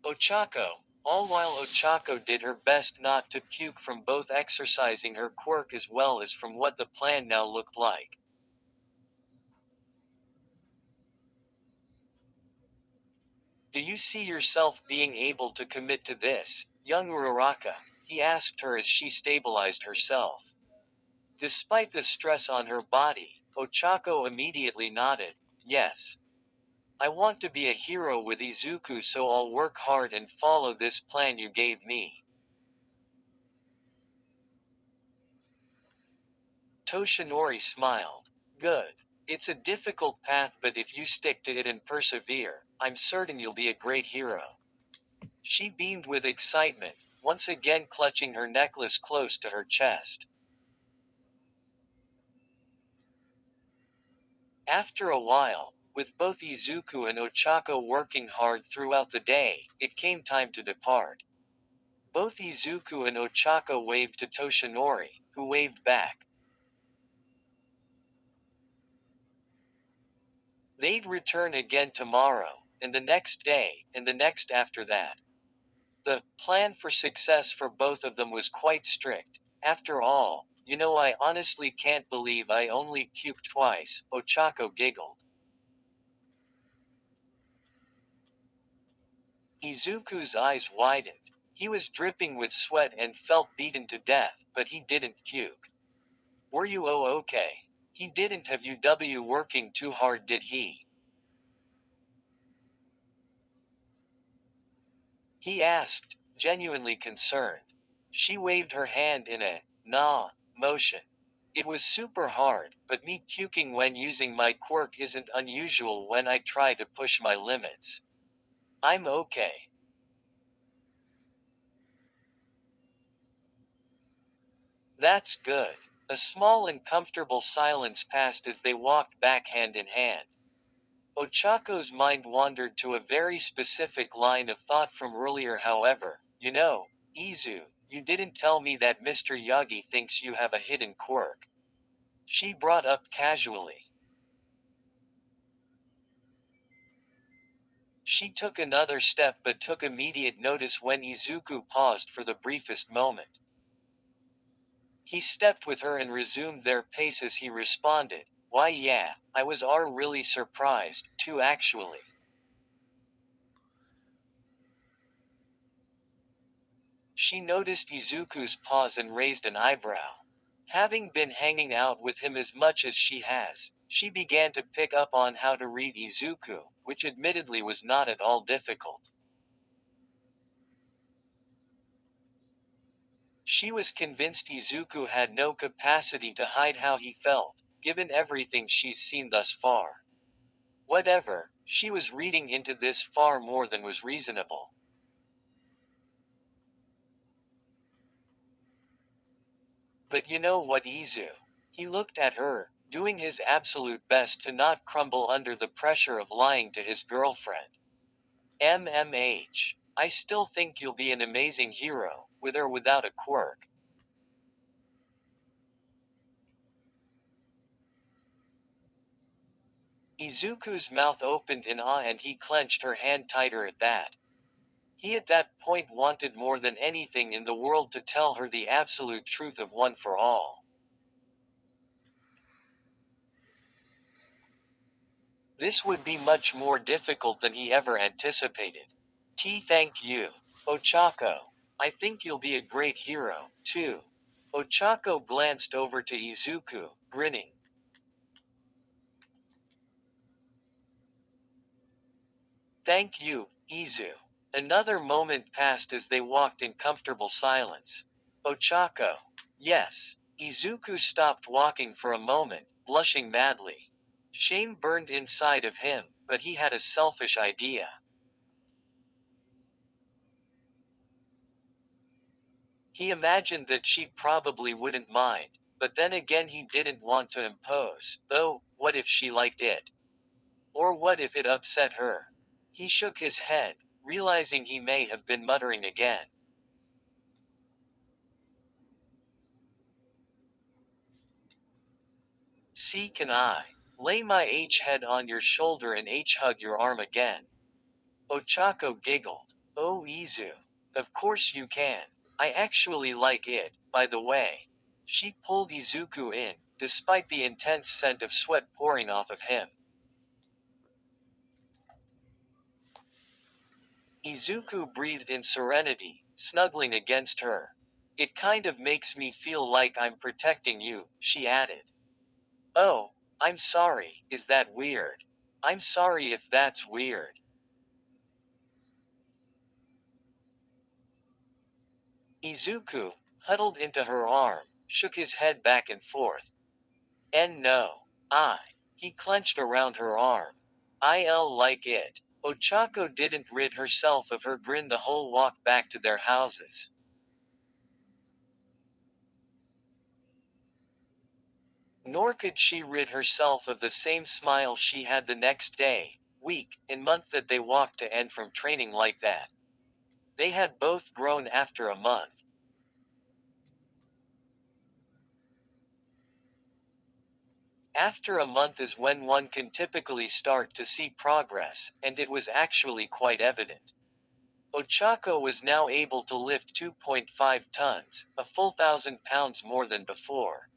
Ochako. All while Ochako did her best not to puke from both exercising her quirk as well as from what the plan now looked like. Do you see yourself being able to commit to this, young Uraraka? He asked her as she stabilized herself. Despite the stress on her body, Ochako immediately nodded. Yes. I want to be a hero with Izuku, so I'll work hard and follow this plan you gave me. Toshinori smiled. Good. It's a difficult path, but if you stick to it and persevere, I'm certain you'll be a great hero. She beamed with excitement, once again clutching her necklace close to her chest. After a while, with both Izuku and Ochako working hard throughout the day, it came time to depart. Both Izuku and Ochako waved to Toshinori, who waved back. They'd return again tomorrow, and the next day, and the next after that. The plan for success for both of them was quite strict. After all, I honestly can't believe I only puked twice, Ochako giggled. Izuku's eyes widened. He was dripping with sweat and felt beaten to death, but he didn't puke. Were you okay? He didn't have you working too hard, did he? He asked, genuinely concerned. She waved her hand in a nah motion. It was super hard, but me puking when using my quirk isn't unusual when I try to push my limits. I'm okay. That's good. A small and comfortable silence passed as they walked back hand in hand. Ochako's mind wandered to a very specific line of thought from earlier, however. Izu, you didn't tell me that Mr. Yagi thinks you have a hidden quirk. She brought up casually. She took another step but took immediate notice when Izuku paused for the briefest moment. He stepped with her and resumed their pace as he responded, Why yeah, I was really surprised, too actually. She noticed Izuku's pause and raised an eyebrow. Having been hanging out with him as much as she has, she began to pick up on how to read Izuku, which admittedly was not at all difficult. She was convinced Izuku had no capacity to hide how he felt, given everything she's seen thus far. Whatever, she was reading into this far more than was reasonable. But you know what, Izu? He looked at her, doing his absolute best to not crumble under the pressure of lying to his girlfriend. MMH. I still think you'll be an amazing hero, with or without a quirk. Izuku's mouth opened in awe and he clenched her hand tighter at that. He at that point wanted more than anything in the world to tell her the absolute truth of one for all. This would be much more difficult than he ever anticipated. Thank you. Ochako. I think you'll be a great hero, too. Ochako glanced over to Izuku, grinning. Thank you, Izu. Another moment passed as they walked in comfortable silence. Ochako. Yes. Izuku stopped walking for a moment, blushing madly. Shame burned inside of him, but he had a selfish idea. He imagined that she probably wouldn't mind, but then again he didn't want to impose, though, what if she liked it? Or what if it upset her? He shook his head, realizing he may have been muttering again. See, can I lay my H head on your shoulder and H hug your arm again? Ochako giggled. Oh, Izu. Of course you can. I actually like it, by the way. She pulled Izuku in, despite the intense scent of sweat pouring off of him. Izuku breathed in serenity, snuggling against her. It kind of makes me feel like I'm protecting you, she added. Oh, I'm sorry, is that weird? I'm sorry if that's weird. Izuku, huddled into her arm, shook his head back and forth. And no. He clenched around her arm. I'll like it. Ochako didn't rid herself of her grin the whole walk back to their houses. Nor could she rid herself of the same smile she had the next day, week, and month that they walked to end from training like that. They had both grown after a month. After a month is when one can typically start to see progress, and it was actually quite evident. Ochako was now able to lift 2.5 tons, a full 1,000 pounds more than before.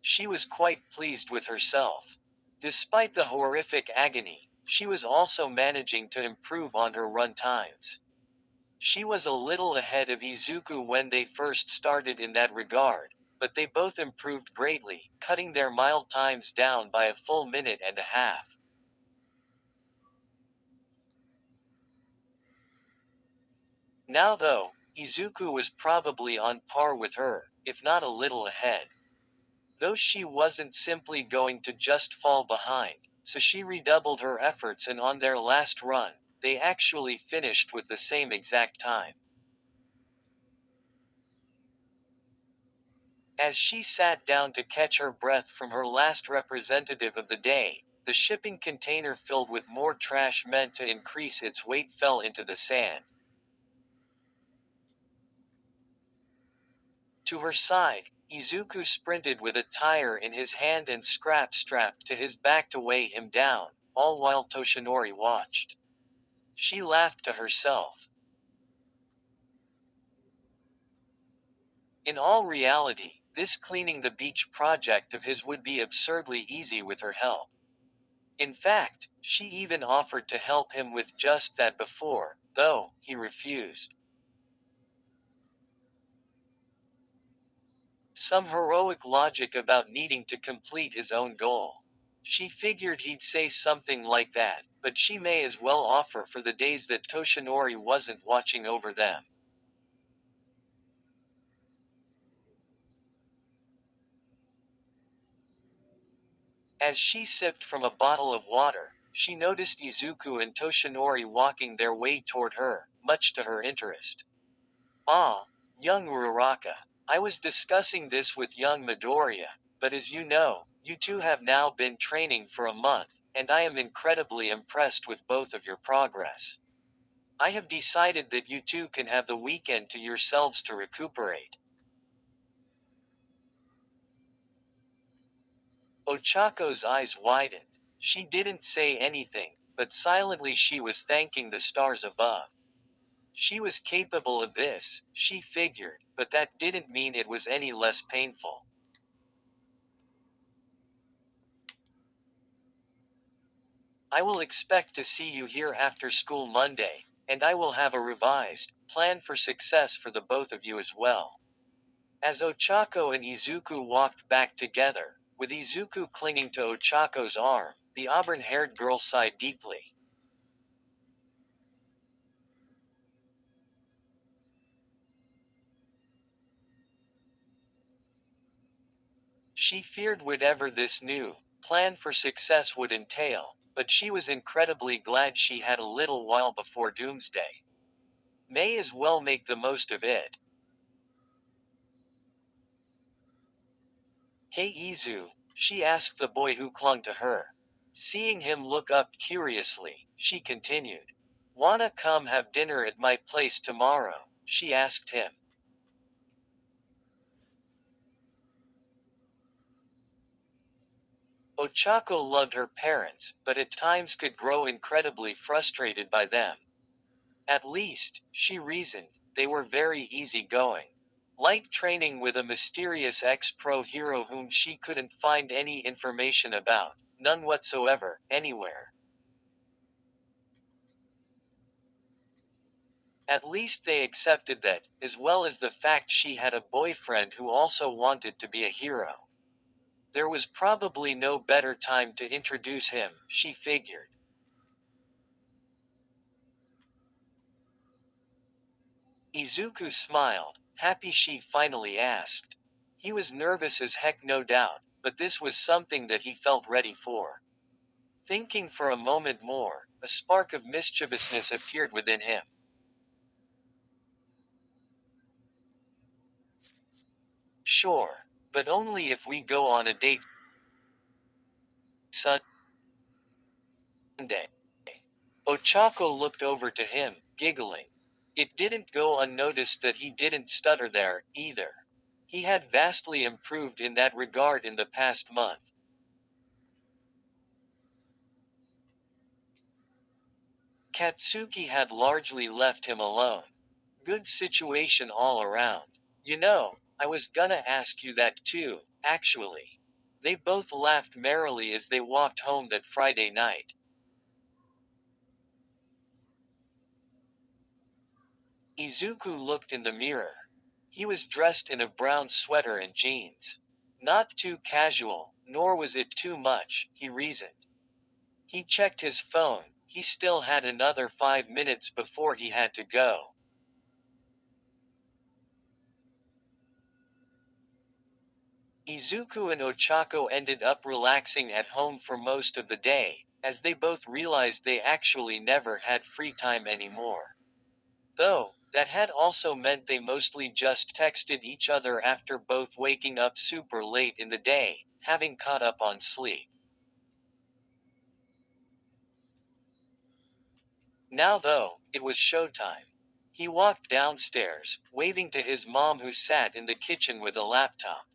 She was quite pleased with herself. Despite the horrific agony, she was also managing to improve on her run times. She was a little ahead of Izuku when they first started in that regard, but they both improved greatly, cutting their mile times down by a full minute and a half. Now though, Izuku was probably on par with her, if not a little ahead. Though she wasn't simply going to just fall behind, so she redoubled her efforts, and on their last run, they actually finished with the same exact time. As she sat down to catch her breath from her last representative of the day, the shipping container filled with more trash meant to increase its weight fell into the sand. To her side, Izuku sprinted with a tire in his hand and scrap strapped to his back to weigh him down, all while Toshinori watched. She laughed to herself. In all reality, this cleaning the beach project of his would be absurdly easy with her help. In fact, she even offered to help him with just that before, though he refused. Some heroic logic about needing to complete his own goal. She figured he'd say something like that, but she may as well offer for the days that Toshinori wasn't watching over them. As she sipped from a bottle of water, she noticed Izuku and Toshinori walking their way toward her, much to her interest. Ah, young Uraraka. I was discussing this with young Midoriya, but as you know, you two have now been training for a month, and I am incredibly impressed with both of your progress. I have decided that you two can have the weekend to yourselves to recuperate. Ochako's eyes widened. She didn't say anything, but silently she was thanking the stars above. She was capable of this, she figured, but that didn't mean it was any less painful. I will expect to see you here after school Monday, and I will have a revised plan for success for the both of you as well. As Ochako and Izuku walked back together, with Izuku clinging to Ochako's arm, the auburn-haired girl sighed deeply. She feared whatever this new plan for success would entail, but she was incredibly glad she had a little while before doomsday. May as well make the most of it. Hey Izu, she asked the boy who clung to her. Seeing him look up curiously, she continued. Wanna come have dinner at my place tomorrow? She asked him. Ochako loved her parents, but at times could grow incredibly frustrated by them. At least, she reasoned, they were very easygoing. Like training with a mysterious ex-pro hero whom she couldn't find any information about, none whatsoever, anywhere. At least they accepted that, as well as the fact she had a boyfriend who also wanted to be a hero. There was probably no better time to introduce him, she figured. Izuku smiled, happy she finally asked. He was nervous as heck no doubt, but this was something that he felt ready for. Thinking for a moment more, a spark of mischievousness appeared within him. Sure. But only if we go on a date Sunday. Ochako looked over to him, giggling. It didn't go unnoticed that he didn't stutter there, either. He had vastly improved in that regard in the past month. Katsuki had largely left him alone. Good situation all around. I was gonna ask you that too, actually. They both laughed merrily as they walked home that Friday night. Izuku looked in the mirror. He was dressed in a brown sweater and jeans. Not too casual, nor was it too much, he reasoned. He checked his phone, he still had another 5 minutes before he had to go. Izuku and Ochako ended up relaxing at home for most of the day, as they both realized they actually never had free time anymore. Though, that had also meant they mostly just texted each other after both waking up super late in the day, having caught up on sleep. Now though, it was showtime. He walked downstairs, waving to his mom who sat in the kitchen with a laptop.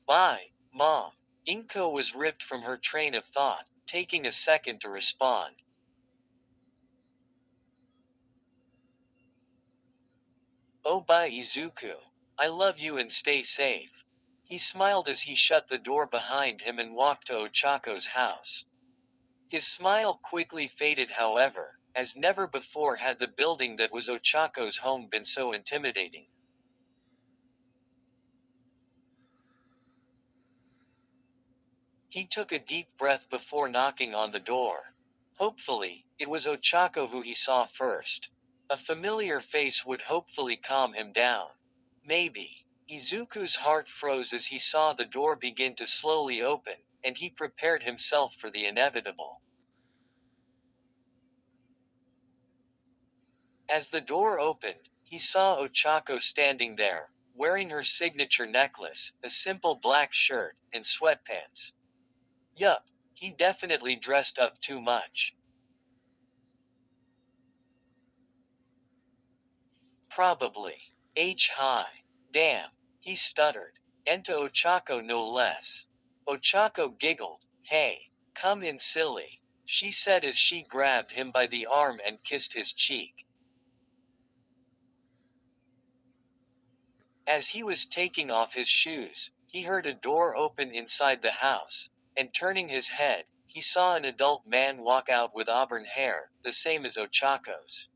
Bye, Mom. Inko was ripped from her train of thought, taking a second to respond. Oh bye Izuku. I love you and stay safe. He smiled as he shut the door behind him and walked to Ochako's house. His smile quickly faded however, as never before had the building that was Ochako's home been so intimidating. He took a deep breath before knocking on the door. Hopefully, it was Ochako who he saw first. A familiar face would hopefully calm him down. Maybe. Izuku's heart froze as he saw the door begin to slowly open, and he prepared himself for the inevitable. As the door opened, he saw Ochako standing there, wearing her signature necklace, a simple black shirt, and sweatpants. Yup, he definitely dressed up too much. Probably. Hi. Damn. He stuttered. And to Ochako no less. Ochako giggled. Hey. Come in silly. She said as she grabbed him by the arm and kissed his cheek. As he was taking off his shoes, he heard a door open inside the house, and turning his head, he saw an adult man walk out with auburn hair, the same as Ochako's.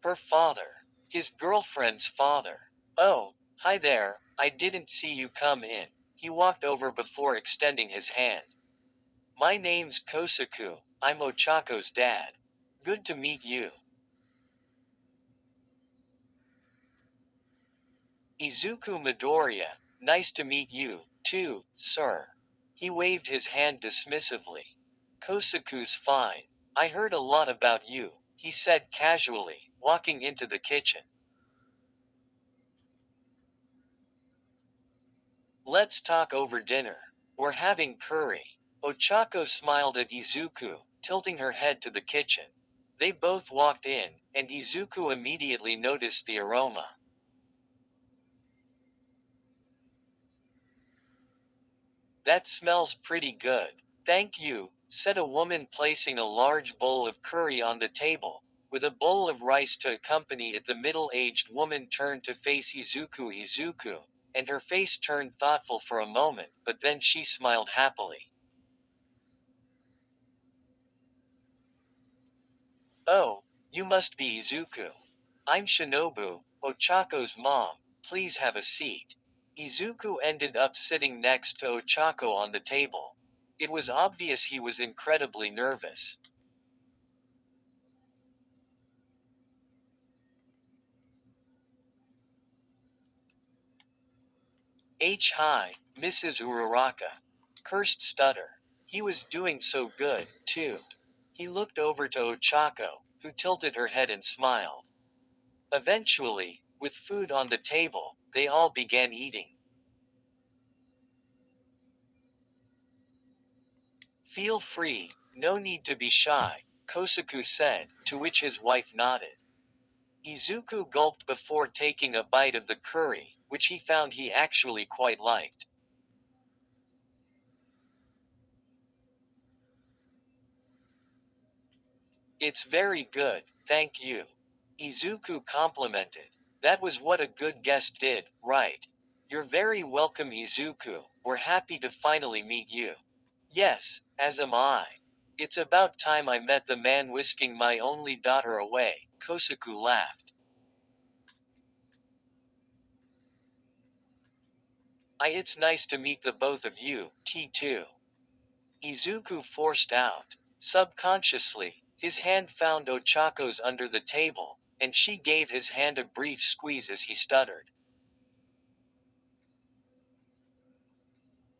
Her father. His girlfriend's father. Oh, hi there, I didn't see you come in. He walked over before extending his hand. My name's Kosaku, I'm Ochako's dad. Good to meet you. Izuku Midoriya, nice to meet you, too, sir. He waved his hand dismissively. Kosaku's fine. I heard a lot about you, he said casually, walking into the kitchen. Let's talk over dinner. We're having curry. Ochako smiled at Izuku, tilting her head to the kitchen. They both walked in, and Izuku immediately noticed the aroma. That smells pretty good. Thank you, said a woman placing a large bowl of curry on the table. With a bowl of rice to accompany it, the middle-aged woman turned to face Izuku, and her face turned thoughtful for a moment, but then she smiled happily. Oh, you must be Izuku. I'm Shinobu, Ochako's mom. Please have a seat. Izuku ended up sitting next to Ochako on the table. It was obvious he was incredibly nervous. Hi, Mrs. Uraraka. Cursed stutter. He was doing so good, too. He looked over to Ochako, who tilted her head and smiled. Eventually, with food on the table, they all began eating. Feel free, no need to be shy, Kosaku said, to which his wife nodded. Izuku gulped before taking a bite of the curry, which he found he actually quite liked. It's very good, thank you. Izuku complimented. That was what a good guest did, right? You're very welcome, Izuku. We're happy to finally meet you. Yes, as am I. It's about time I met the man whisking my only daughter away, Kosaku laughed. It's nice to meet the both of you, T2. Izuku forced out. Subconsciously, his hand found Ochako's under the table, and she gave his hand a brief squeeze as he stuttered.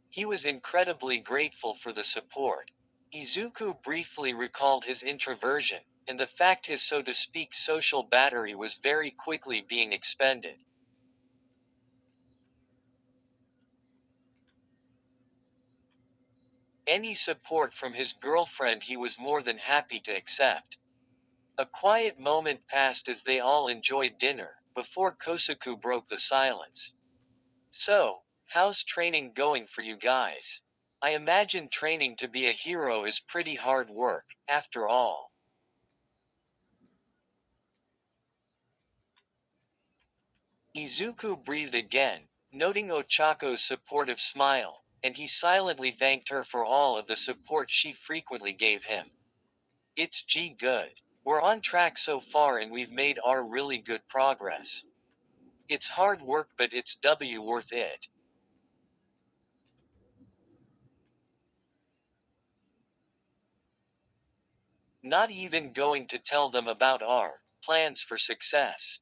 He was incredibly grateful for the support. Izuku briefly recalled his introversion, and the fact his so to speak social battery was very quickly being expended. Any support from his girlfriend he was more than happy to accept. A quiet moment passed as they all enjoyed dinner, before Kosaku broke the silence. So, how's training going for you guys? I imagine training to be a hero is pretty hard work, after all. Izuku breathed again, noting Ochako's supportive smile, and he silently thanked her for all of the support she frequently gave him. It's good. We're on track so far and we've made our really good progress. It's hard work but it's worth it. Not even going to tell them about our plans for success.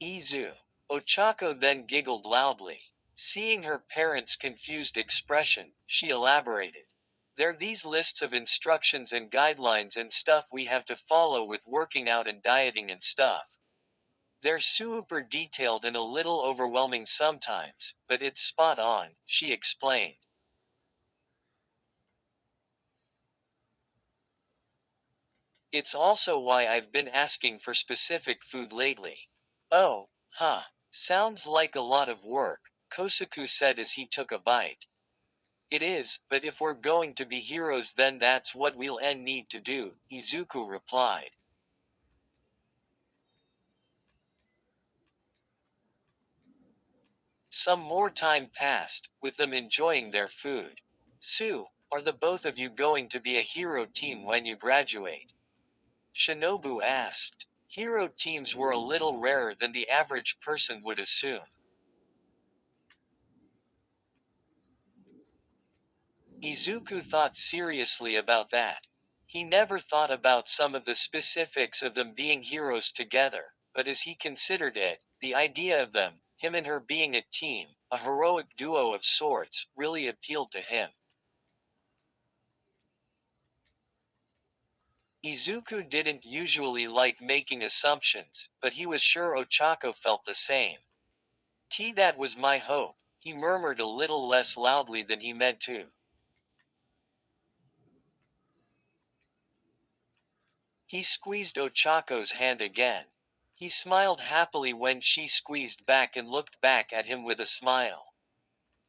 Izu. Ochako then giggled loudly. Seeing her parents' confused expression, she elaborated. There these lists of instructions and guidelines and stuff we have to follow with working out and dieting and stuff. They're super detailed and a little overwhelming sometimes, but it's spot on, she explained. It's also why I've been asking for specific food lately. Oh, huh. Sounds like a lot of work, Kosaku said as he took a bite. It is, but if we're going to be heroes then that's what we'll need to do, Izuku replied. Some more time passed, with them enjoying their food. Sue, are the both of you going to be a hero team when you graduate? Shinobu asked. Hero teams were a little rarer than the average person would assume. Izuku thought seriously about that. He never thought about some of the specifics of them being heroes together, but as he considered it, the idea of them, him and her being a team, a heroic duo of sorts, really appealed to him. Izuku didn't usually like making assumptions, but he was sure Ochako felt the same. That was my hope, he murmured a little less loudly than he meant to. He squeezed Ochako's hand again. He smiled happily when she squeezed back and looked back at him with a smile.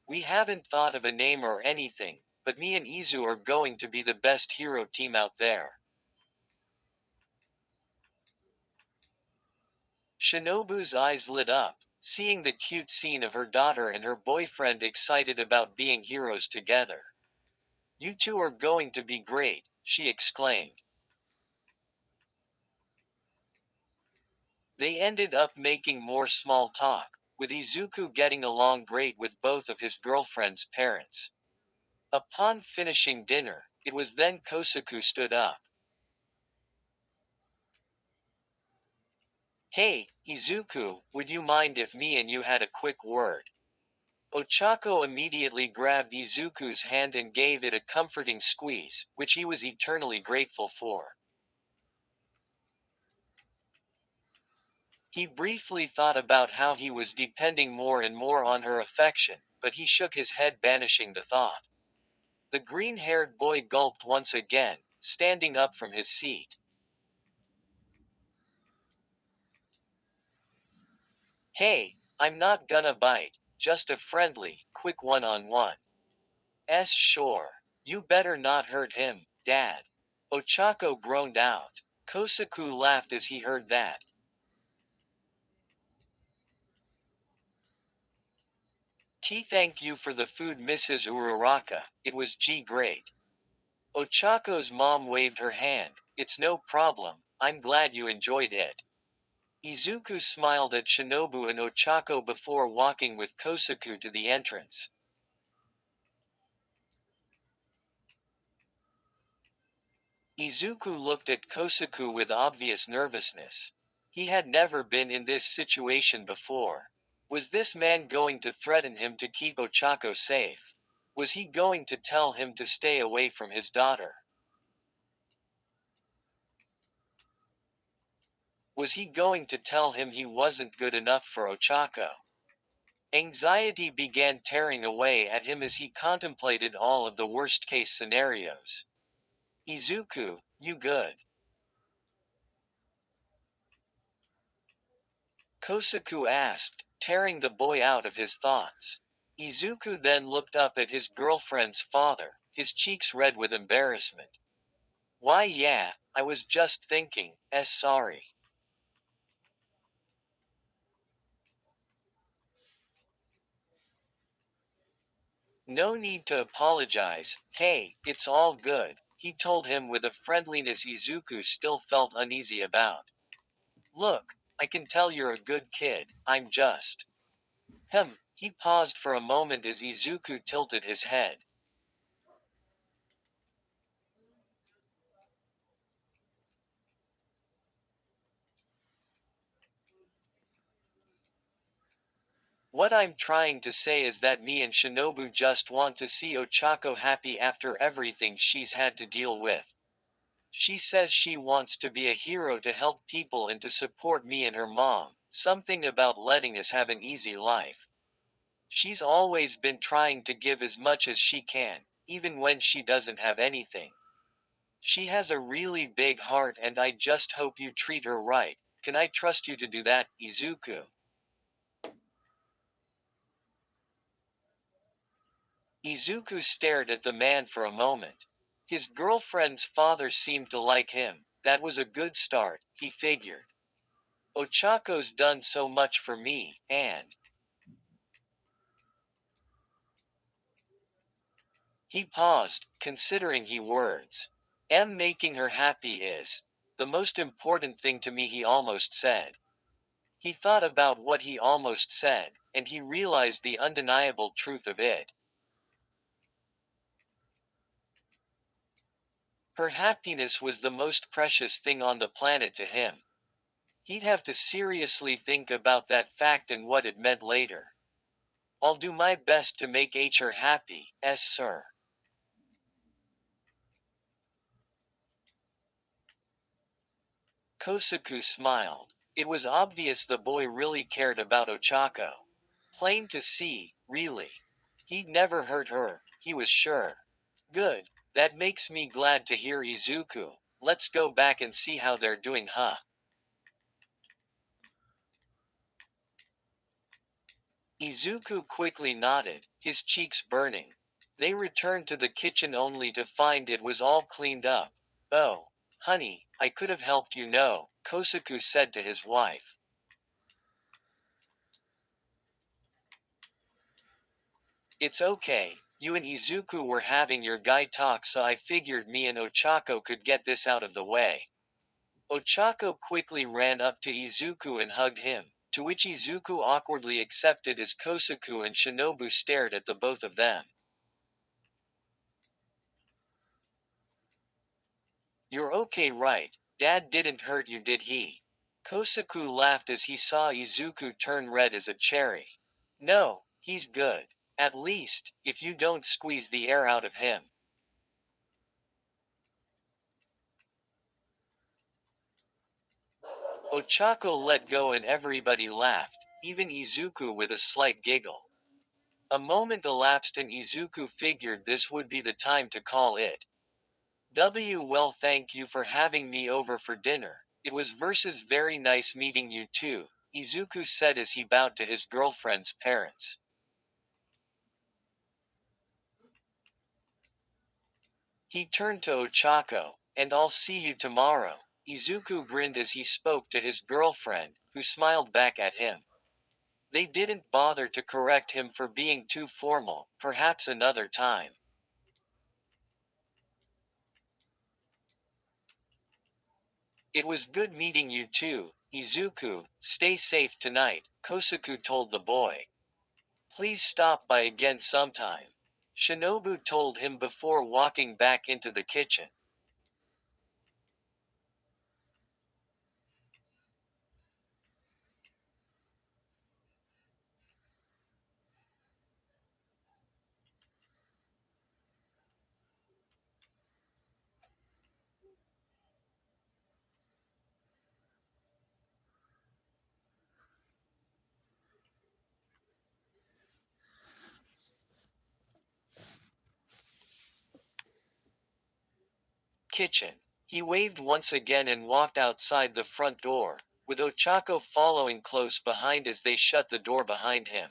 We haven't thought of a name or anything, but me and Izu are going to be the best hero team out there. Shinobu's eyes lit up, seeing the cute scene of her daughter and her boyfriend excited about being heroes together. You two are going to be great, she exclaimed. They ended up making more small talk, with Izuku getting along great with both of his girlfriend's parents. Upon finishing dinner, it was then Kosaku stood up. Hey, Izuku, would you mind if me and you had a quick word? Ochako immediately grabbed Izuku's hand and gave it a comforting squeeze, which he was eternally grateful for. He briefly thought about how he was depending more and more on her affection, but he shook his head, banishing the thought. The green-haired boy gulped once again, standing up from his seat. Hey, I'm not gonna bite, just a friendly, quick one-on-one. Sure. You better not hurt him, Dad. Ochako groaned out. Kosaku laughed as he heard that. Thank you for the food, Mrs. Uraraka, it was great. Ochako's mom waved her hand. It's no problem, I'm glad you enjoyed it. Izuku smiled at Shinobu and Ochako before walking with Kosaku to the entrance. Izuku looked at Kosaku with obvious nervousness. He had never been in this situation before. Was this man going to threaten him to keep Ochako safe? Was he going to tell him to stay away from his daughter? Was he going to tell him he wasn't good enough for Ochako? Anxiety began tearing away at him as he contemplated all of the worst-case scenarios. Izuku, you good? Kosaku asked, tearing the boy out of his thoughts. Izuku then looked up at his girlfriend's father, his cheeks red with embarrassment. Why yeah, I was just thinking, sorry. No need to apologize, hey, it's all good, he told him with a friendliness Izuku still felt uneasy about. Look, I can tell you're a good kid, I'm just. He paused for a moment as Izuku tilted his head. What I'm trying to say is that me and Shinobu just want to see Ochako happy after everything she's had to deal with. She says she wants to be a hero to help people and to support me and her mom, something about letting us have an easy life. She's always been trying to give as much as she can, even when she doesn't have anything. She has a really big heart and I just hope you treat her right. Can I trust you to do that, Izuku? Izuku stared at the man for a moment. His girlfriend's father seemed to like him. That was a good start, he figured. Ochako's done so much for me, and he paused, considering his words. Making her happy is the most important thing to me, he almost said. He thought about what he almost said, and he realized the undeniable truth of it. Her happiness was the most precious thing on the planet to him. He'd have to seriously think about that fact and what it meant later. I'll do my best to make her happy, sir. Kosaku smiled. It was obvious the boy really cared about Ochako. Plain to see, really. He'd never hurt her, he was sure. Good. That makes me glad to hear, Izuku. Let's go back and see how they're doing, huh? Izuku quickly nodded, his cheeks burning. They returned to the kitchen only to find it was all cleaned up. Oh, honey, I could have helped you no, Kosaku said to his wife. It's okay, you and Izuku were having your guy talk so I figured me and Ochako could get this out of the way. Ochako quickly ran up to Izuku and hugged him, to which Izuku awkwardly accepted as Kosaku and Shinobu stared at the both of them. You're okay, right? Dad didn't hurt you, did he? Kosaku laughed as he saw Izuku turn red as a cherry. No, he's good. At least, if you don't squeeze the air out of him. Ochako let go and everybody laughed, even Izuku with a slight giggle. A moment elapsed and Izuku figured this would be the time to call it. Well, thank you for having me over for dinner. It was versus very nice meeting you too, Izuku said as he bowed to his girlfriend's parents. He turned to Ochako, and I'll see you tomorrow. Izuku grinned as he spoke to his girlfriend, who smiled back at him. They didn't bother to correct him for being too formal, perhaps another time. It was good meeting you too, Izuku. Stay safe tonight, Kosaku told the boy. Please stop by again sometime. Shinobu told him before walking back into the kitchen. Kitchen. He waved once again and walked outside the front door, with Ochako following close behind as they shut the door behind him.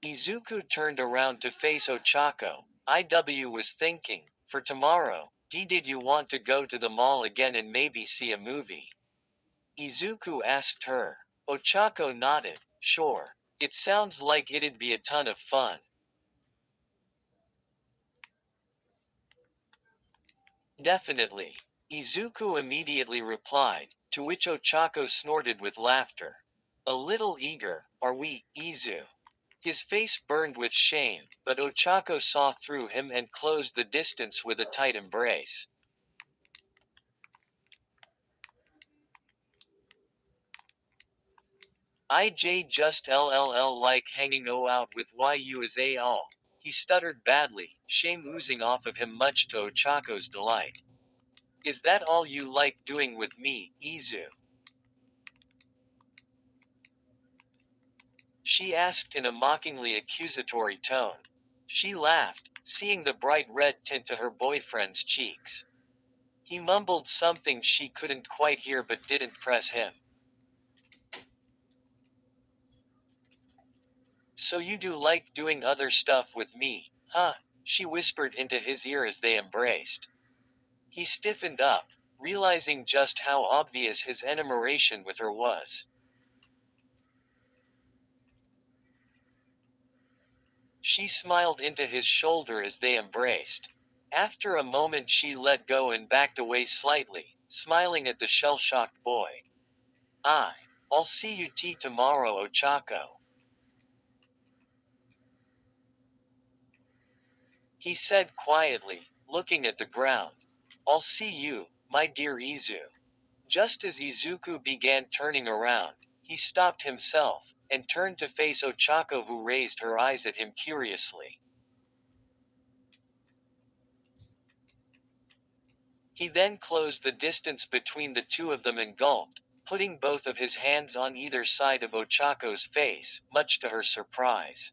Izuku turned around to face Ochako. IW was thinking, for tomorrow, did you want to go to the mall again and maybe see a movie? Izuku asked her. Ochako nodded, sure. It sounds like it'd be a ton of fun. Definitely. Izuku immediately replied, to which Ochako snorted with laughter. A little eager, are we, Izu? His face burned with shame, but Ochako saw through him and closed the distance with a tight embrace. IJ just LLL like hanging out with YU as a all. He stuttered badly, shame oozing off of him much to Ochako's delight. Is that all you like doing with me, Izu? She asked in a mockingly accusatory tone. She laughed, seeing the bright red tint to her boyfriend's cheeks. He mumbled something she couldn't quite hear but didn't press him. So you do like doing other stuff with me, huh? She whispered into his ear as they embraced. He stiffened up, realizing just how obvious his enumeration with her was. She smiled into his shoulder as they embraced. After a moment, she let go and backed away slightly, smiling at the shell shocked boy. I'll see you tomorrow, Ochako. He said quietly, looking at the ground. I'll see you, my dear Izu. Just as Izuku began turning around, he stopped himself, and turned to face Ochako, who raised her eyes at him curiously. He then closed the distance between the two of them and gulped, putting both of his hands on either side of Ochako's face, much to her surprise.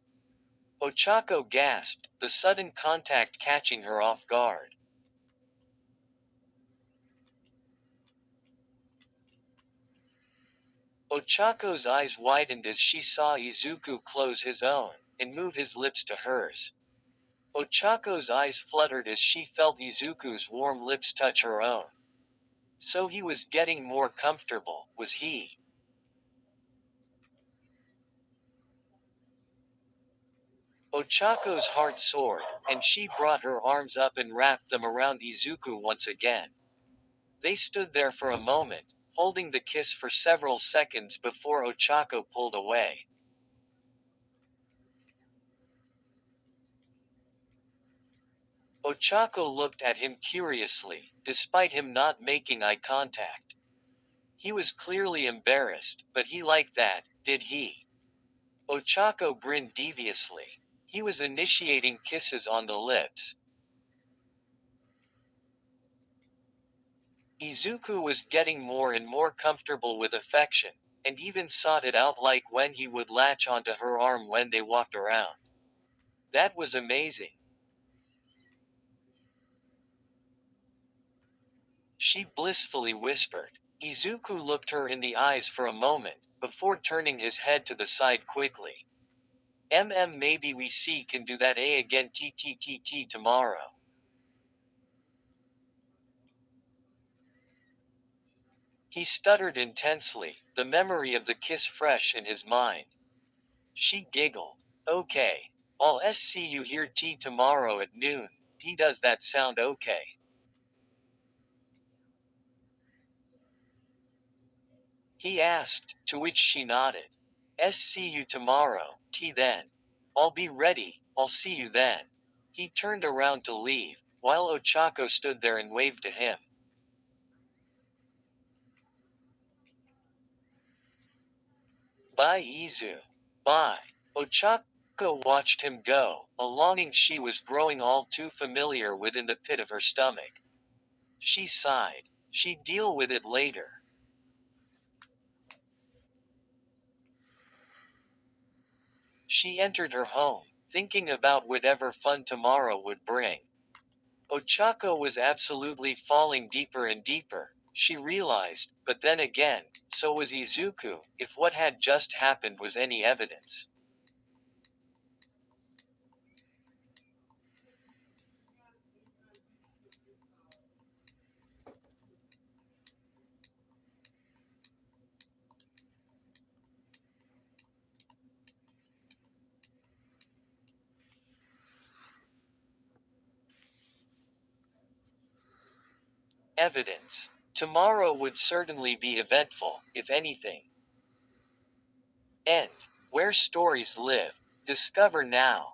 Ochako gasped, the sudden contact catching her off guard. Ochako's eyes widened as she saw Izuku close his own, and move his lips to hers. Ochako's eyes fluttered as she felt Izuku's warm lips touch her own. So he was getting more comfortable, was he? Ochako's heart soared, and she brought her arms up and wrapped them around Izuku once again. They stood there for a moment, holding the kiss for several seconds before Ochako pulled away. Ochako looked at him curiously, despite him not making eye contact. He was clearly embarrassed, but he liked that, did he? Ochako grinned deviously. He was initiating kisses on the lips. Izuku was getting more and more comfortable with affection, and even sought it out like when he would latch onto her arm when they walked around. That was amazing. She blissfully whispered. Izuku looked her in the eyes for a moment, before turning his head to the side quickly. Maybe we see can do that again tomorrow. He stuttered intensely, the memory of the kiss fresh in his mind. She giggled. Okay. I'll see you here tomorrow at noon. Does that sound okay? He asked, to which she nodded. See you tomorrow, then. I'll be ready, I'll see you then. He turned around to leave, while Ochako stood there and waved to him. Bye Izu. Bye. Ochako watched him go, a longing she was growing all too familiar with in the pit of her stomach. She sighed. She'd deal with it later. She entered her home, thinking about whatever fun tomorrow would bring. Ochako was absolutely falling deeper and deeper, she realized, but then again, so was Izuku, if what had just happened was any evidence. Evidence. Tomorrow would certainly be eventful, if anything. End. Where stories live. Discover now.